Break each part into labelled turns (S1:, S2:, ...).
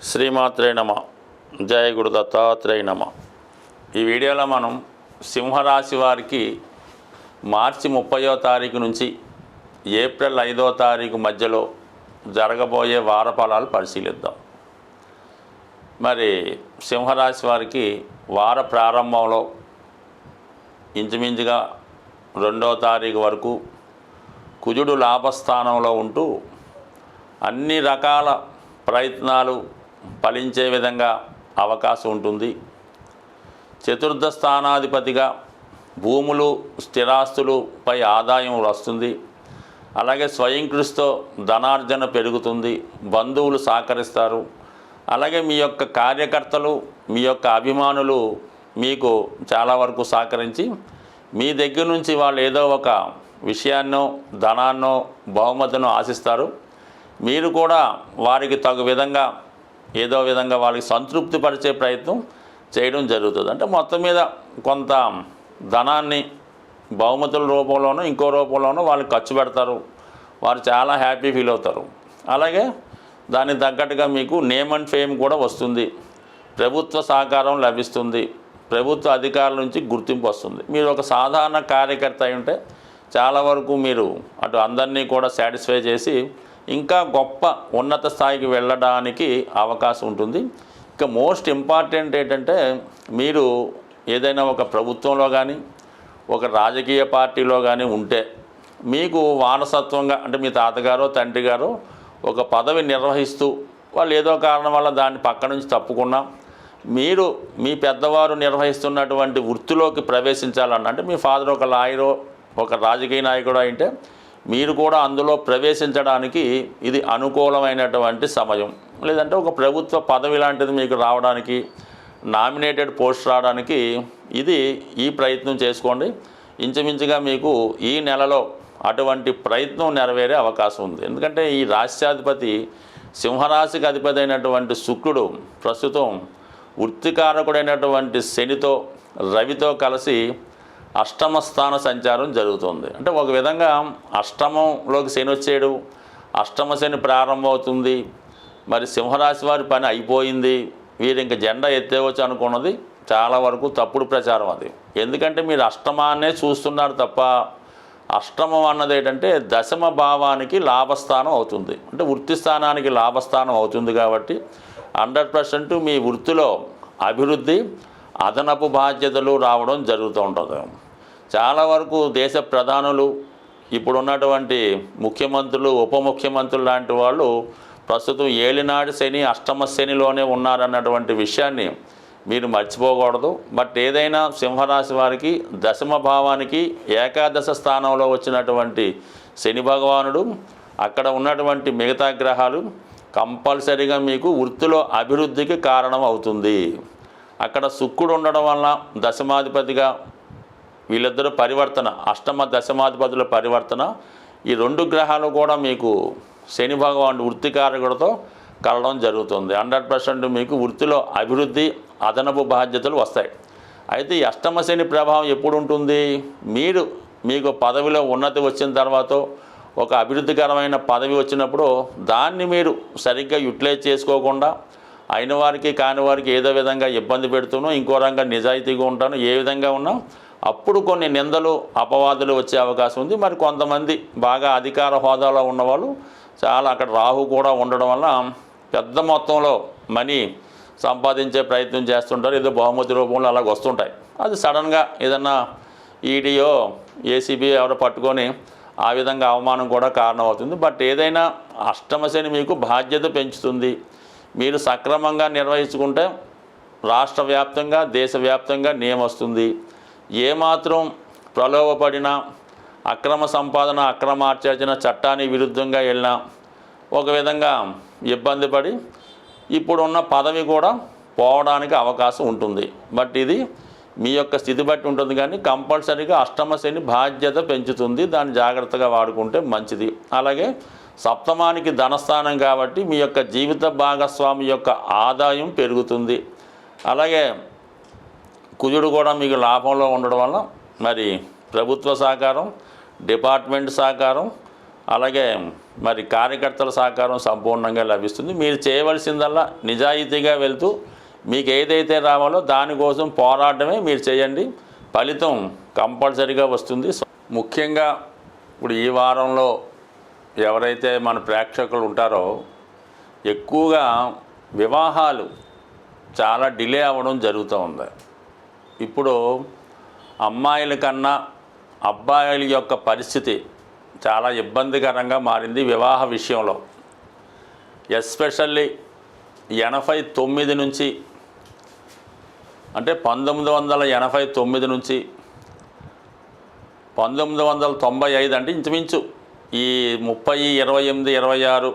S1: శ్రీమాత్రే నమ. జయ గురు దత్తాత్రేయ నమ. ఈ వీడియోలో మనం సింహరాశి వారికి మార్చి 30వ తారీఖు నుంచి ఏప్రిల్ 5వ తారీఖు మధ్యలో జరగబోయే వార ఫలాలు పరిశీలిద్దాం. మరి సింహరాశి వారికి వార ప్రారంభంలో ఇంచుమించుగా 2వ తారీఖు వరకు కుజుడు లాభస్థానంలో ఉంటూ అన్ని రకాల ప్రయత్నాలు ఫలించే విధంగా అవకాశం ఉంటుంది. చతుర్థ స్థానాధిపతిగా భూములు స్థిరాస్తులపై ఆదాయం వస్తుంది. అలాగే స్వయం కృషితో ధనార్జన పెరుగుతుంది. బంధువులు సహకరిస్తారు. అలాగే మీ యొక్క కార్యకర్తలు, మీ యొక్క అభిమానులు మీకు చాలా వరకు సహకరించి మీ దగ్గర నుంచి వాళ్ళు ఏదో ఒక విషయాన్నో ధనాన్నో బహుమతినో ఆశిస్తారు. మీరు కూడా వారికి తగు విధంగా ఏదో విధంగా వాళ్ళకి సంతృప్తి పరిచే ప్రయత్నం చేయడం జరుగుతుంది. అంటే మొత్తం మీద కొంత ధనాన్ని బహుమతుల రూపంలోనూ ఇంకో రూపంలోనూ వాళ్ళు ఖర్చు పెడతారు. వారు చాలా హ్యాపీ ఫీల్ అవుతారు. అలాగే దానికి తగ్గట్టుగా మీకు నేమ్ అండ్ ఫేమ్ కూడా వస్తుంది. ప్రభుత్వ సహకారం లభిస్తుంది. ప్రభుత్వ అధికారుల నుంచి గుర్తింపు వస్తుంది. మీరు ఒక సాధారణ కార్యకర్త అయి ఉంటే చాలా వరకు మీరు అటు అందరినీ కూడా సాటిస్ఫై చేసి ఇంకా గొప్ప ఉన్నత స్థాయికి వెళ్ళడానికి అవకాశం ఉంటుంది. ఇక మోస్ట్ ఇంపార్టెంట్ ఏంటంటే మీరు ఏదైనా ఒక ప్రభుత్వంలో కానీ ఒక రాజకీయ పార్టీలో కానీ ఉంటే మీకు వారసత్వంగా అంటే మీ తాతగారో తండ్రి గారో ఒక పదవి నిర్వహిస్తూ వాళ్ళు ఏదో కారణం వల్ల దాన్ని పక్క నుంచి తప్పుకున్నా మీరు మీ పెద్దవారు నిర్వహిస్తున్నటువంటి వృత్తిలోకి ప్రవేశించాలన్న అంటే మీ ఫాదర్ ఒక లాయరో ఒక రాజకీయ నాయకుడు అయితే మీరు కూడా అందులో ప్రవేశించడానికి ఇది అనుకూలమైనటువంటి సమయం. లేదంటే ఒక ప్రభుత్వ పదవి లాంటిది మీకు రావడానికి నామినేటెడ్ పోస్ట్ రావడానికి ఈ ప్రయత్నం చేసుకోండి. ఇంచుమించుగా మీకు ఈ నెలలో అటువంటి ప్రయత్నం నెరవేరే అవకాశం ఉంది. ఎందుకంటే ఈ రాశ్యాధిపతి సింహరాశికి అధిపతి అయినటువంటి శుక్రుడు ప్రస్తుతం వృత్తికారకుడైనటువంటి శనితో రవితో కలిసి అష్టమ స్థాన సంచారం జరుగుతుంది. అంటే ఒక విధంగా అష్టమంలోకి శని వచ్చేడు, అష్టమ శని ప్రారంభమవుతుంది. మరి సింహరాశి వారి పని అయిపోయింది, వీరు ఇంక జెండా ఎత్తేవచ్చు అనుకున్నది చాలా వరకు తప్పుడు ప్రచారం అది. ఎందుకంటే మీరు అష్టమాన్నే చూస్తున్నారు తప్ప అష్టమం అన్నది ఏంటంటే దశమ భావానికి లాభస్థానం అవుతుంది. అంటే వృత్తి స్థానానికి లాభస్థానం అవుతుంది కాబట్టి 100% మీ వృత్తిలో అభివృద్ధి అదనపు బాధ్యతలు రావడం జరుగుతూ ఉంటుంది. చాలా వరకు దేశ ప్రధానులు ఇప్పుడున్నటువంటి ముఖ్యమంత్రులు ఉప ముఖ్యమంత్రులు లాంటి వాళ్ళు ప్రస్తుతం ఏలినాడు శని అష్టమ శనిలోనే ఉన్నారన్నటువంటి విషయాన్ని మీరు మర్చిపోకూడదు. బట్ ఏదైనా సింహరాశి వారికి దశమ భావానికి ఏకాదశ స్థానంలో వచ్చినటువంటి శని భగవానుడు అక్కడ ఉన్నటువంటి మిగతా గ్రహాలు కంపల్సరీగా మీకు వృత్తిలో అభివృద్ధికి కారణం అవుతుంది. అక్కడ శుక్రుడు ఉండడం వలన దశమాధిపతిగా వీళ్ళిద్దరూ పరివర్తన, అష్టమ దశమాధిపతుల పరివర్తన, ఈ 2 గ్రహాలు కూడా మీకు శని భగవానుడు వృత్తికారకుడితో కలవడం జరుగుతుంది. 100% మీకు వృత్తిలో అభివృద్ధి అదనపు బాధ్యతలు వస్తాయి. అయితే ఈ అష్టమ శని ప్రభావం ఎప్పుడు ఉంటుంది? మీకు పదవిలో ఉన్నతి వచ్చిన తర్వాత ఒక అభివృద్ధికరమైన పదవి వచ్చినప్పుడు దాన్ని మీరు సరిగ్గా యూటిలైజ్ చేసుకోకుండా అయిన వారికి కాని వారికి ఏదో విధంగా ఇబ్బంది పెడుతూనో ఇంకో రంగా నిజాయితీగా ఉంటాను ఏ విధంగా ఉన్నా అప్పుడు కొన్ని నిందలు అపవాదులు వచ్చే అవకాశం ఉంది. మరి కొంతమంది బాగా అధికార హోదాలో ఉన్నవాళ్ళు చాలా అక్కడ రాహు కూడా ఉండడం వల్ల పెద్ద మొత్తంలో మనీ సంపాదించే ప్రయత్నం చేస్తుంటారు. ఏదో బహుమతి రూపంలో అలాగ వస్తుంటాయి. అది సడన్గా ఏదన్నా ఈడీయో ఏసీబీ ఎవరో పట్టుకొని ఆ విధంగా అవమానం కూడా కారణమవుతుంది. బట్ ఏదైనా అష్టమ శని మీకు బాధ్యత పెంచుతుంది. మీరు సక్రమంగా నిర్వహించుకుంటే రాష్ట్ర వ్యాప్తంగా దేశవ్యాప్తంగా నియమం వస్తుంది. ఏమాత్రం ప్రలోభపడినా అక్రమ సంపాదన అక్రమార్జన చట్టానికి విరుద్ధంగా వెళ్ళినా ఒక విధంగా ఇబ్బంది పడి ఇప్పుడున్న పదవి కూడా పోవడానికి అవకాశం ఉంటుంది. బట్ ఇది మీ యొక్క స్థితి బట్టి ఉంటుంది. కానీ కంపల్సరీగా అష్టమ శని బాధ్యత పెంచుతుంది. దాన్ని జాగ్రత్తగా వాడుకుంటే మంచిది. అలాగే సప్తమానికి ధనస్థానం కాబట్టి మీ యొక్క జీవిత భాగస్వామి యొక్క ఆదాయం పెరుగుతుంది. అలాగే కుజుడు కూడా మీకు లాభంలో ఉండడం వల్ల మరి ప్రభుత్వ సహకారం, డిపార్ట్మెంట్ సహకారం, అలాగే మరి కార్యకర్తల సహకారం సంపూర్ణంగా లభిస్తుంది. మీరు చేయవలసిందల్లా నిజాయితీగా వెళ్తూ మీకు ఏదైతే రావాలో దానికోసం పోరాటమే మీరు చేయండి. ఫలితం కంపల్సరీగా వస్తుంది. ముఖ్యంగా ఇప్పుడు ఈ వారంలో ఎవరైతే మన ప్రేక్షకులు ఉంటారో ఎక్కువగా వివాహాలు చాలా డిలే అవ్వడం జరుగుతూ ఉంది. ఇప్పుడు అమ్మాయిల కన్నా అబ్బాయిల యొక్క పరిస్థితి చాలా ఇబ్బందికరంగా మారింది వివాహ విషయంలో. ఎస్పెషల్లీ 89 నుంచి అంటే 1989 నుంచి 1995 అంటే ఇంచుమించు ఈ 30, 28, 26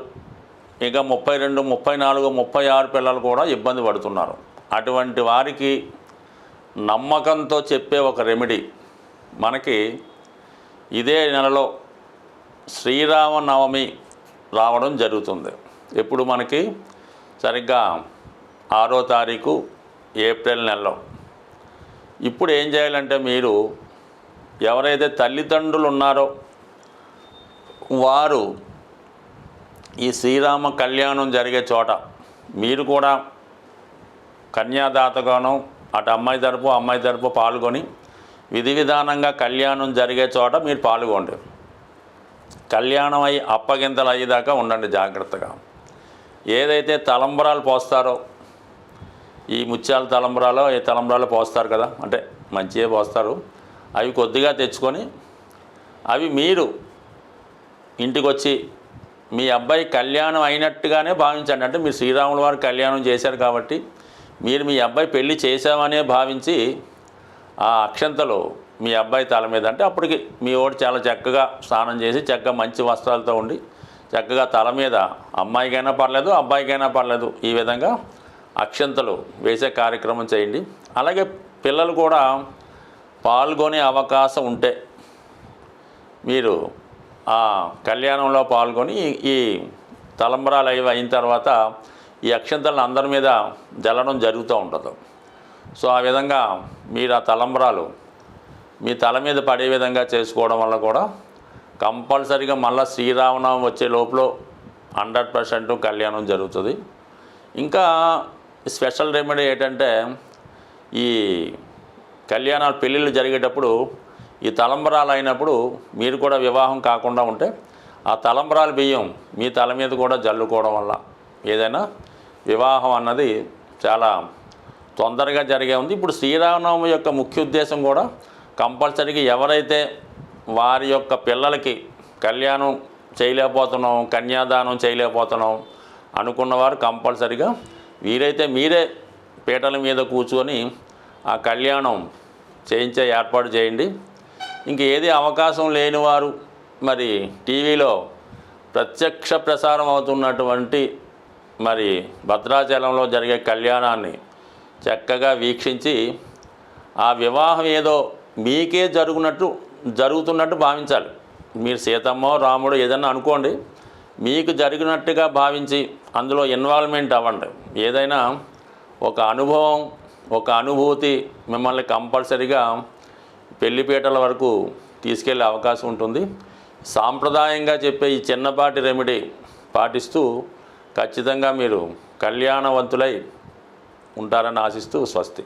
S1: ఇంకా 32, 34, 36 పిల్లలు కూడా ఇబ్బంది పడుతున్నారు. అటువంటి వారికి నమ్మకంతో చెప్పే ఒక రెమెడీ మనకి ఇదే నెలలో శ్రీరామనవమి రావడం జరుగుతుంది. ఎప్పుడు మనకి సరిగ్గా 6వ తారీఖు ఏప్రిల్ నెలలో. ఇప్పుడు ఏం చేయాలంటే మీరు ఎవరైతే తల్లిదండ్రులు ఉన్నారో వారు ఈ శ్రీరామ కళ్యాణం జరిగే చోట మీరు కూడా కన్యాదాతగాను అటు అమ్మాయి తరపు పాల్గొని విధి విధానంగా కళ్యాణం జరిగే చోట మీరు పాల్గొండి. కళ్యాణం అయి అప్పగింతలు అయ్యేదాకా ఉండండి జాగ్రత్తగా. ఏదైతే తలంబరాలు పోస్తారో ఈ ముత్యాల తలంబరాలో ఏ తలంబరాలు పోస్తారు కదా, అంటే మంచిగా పోస్తారు, అవి కొద్దిగా తెచ్చుకొని అవి మీరు ఇంటికి వచ్చి మీ అబ్బాయి కళ్యాణం అయినట్టుగానే భావించండి. అంటే మీరు శ్రీరాముల వారు కళ్యాణం చేశారు కాబట్టి మీరు మీ అబ్బాయి పెళ్ళి చేశామనే భావించి ఆ అక్షంతలు మీ అబ్బాయి తల మీద, అంటే అప్పటికి మీ ఓడి చాలా చక్కగా స్నానం చేసి చక్కగా మంచి వస్త్రాలతో ఉండి చక్కగా తల మీద అమ్మాయికైనా పర్లేదు అబ్బాయికైనా పర్లేదు ఈ విధంగా అక్షంతలు వేసే కార్యక్రమం చేయండి. అలాగే పిల్లలు కూడా పాల్గొనే అవకాశం ఉంటే మీరు ఆ కళ్యాణంలో పాల్గొని ఈ తలంబరాలు అవి అయిన తర్వాత ఈ అక్షంతలను అందరి మీద జల్లడం జరుగుతూ ఉంటుంది. సో ఆ విధంగా మీరు ఆ తలంబరాలు మీ తల మీద పడే విధంగా చేసుకోవడం వల్ల కూడా కంపల్సరీగా మళ్ళీ శ్రీరామనవమి వచ్చే లోపల 100% కళ్యాణం జరుగుతుంది. ఇంకా స్పెషల్ రెమెడీ ఏంటంటే ఈ కళ్యాణాలు పెళ్ళిళ్ళు జరిగేటప్పుడు ఈ తలంబరాలు అయినప్పుడు మీరు కూడా వివాహం కాకుండా ఉంటే ఆ తలంబరాల బియ్యం మీ తల మీద కూడా జల్లుకోవడం వల్ల ఏదైనా వివాహం అన్నది చాలా తొందరగా జరిగే ఉంది. ఇప్పుడు శ్రీరామనవమి యొక్క ముఖ్య ఉద్దేశం కూడా కంపల్సరీగా ఎవరైతే వారి యొక్క పిల్లలకి కళ్యాణం చేయలేకపోతున్నాం, కన్యాదానం చేయలేకపోతున్నాం అనుకున్నవారు కంపల్సరీగా వీరైతే మీరే పీటల మీద కూర్చొని ఆ కళ్యాణం చేయించే ఏర్పాటు చేయండి. ఇంక ఏది అవకాశం లేనివారు మరి టీవీలో ప్రత్యక్ష ప్రసారం అవుతున్నటువంటి మరి భద్రాచలంలో జరిగే కళ్యాణాన్ని చక్కగా వీక్షించి ఆ వివాహం ఏదో మీకే జరుగుతున్నట్టు భావించాలి. మీరు సీతమ్మో రాముడు ఏదన్నా అనుకోండి, మీకు జరిగినట్టుగా భావించి అందులో ఇన్వాల్వ్మెంట్ అవ్వండి. ఏదైనా ఒక అనుభవం ఒక అనుభూతి మిమ్మల్ని కంపల్సరీగా పెళ్లిపీటల వరకు తీసుకెళ్లే అవకాశం ఉంటుంది. సాంప్రదాయంగా చెప్పే ఈ చిన్నపాటి రెమెడీ పాటిస్తూ ఖచ్చితంగా మీరు కళ్యాణవంతులై ఉంటారని ఆశిస్తూ స్వస్తి.